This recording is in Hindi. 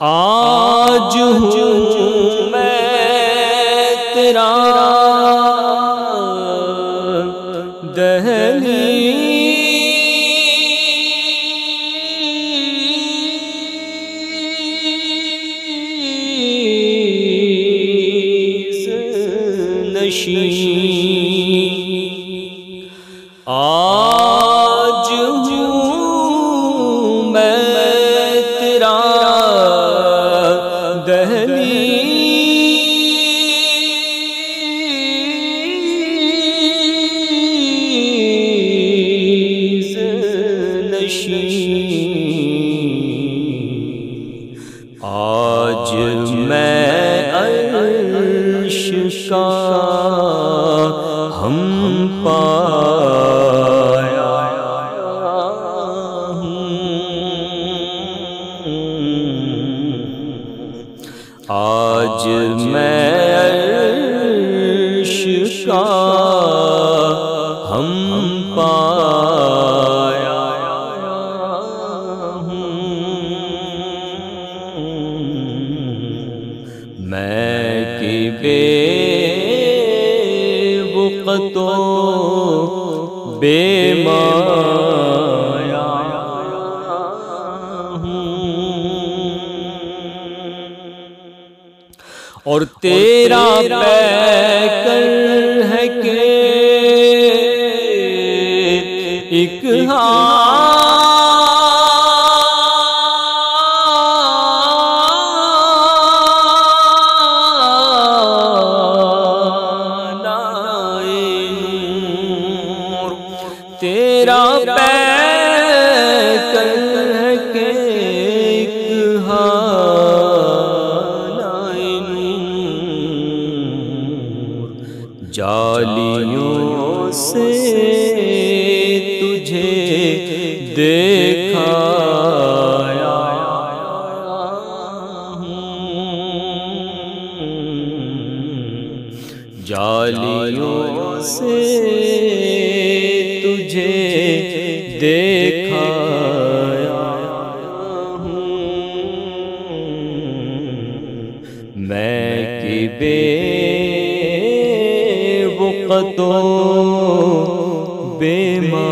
आज हूँ मैं तेरा दहलीज़ नशी, आज हूँ मैं तेरा दहलीज़ नशी, आज मैं अर्श का हम पाया हूँ, आज मैं अर्श का हम पाया हूँ। मैं कि बेवक़्तो बेमाया हूँ, और तेरा पैकर है कि एक तेरा पैकर है कि एक हानाए नूर, जालियों से तुझे देखाया हूँ, जालियों से तुझे देखाया हूँ। मैं कि बेवक़्तो बेमा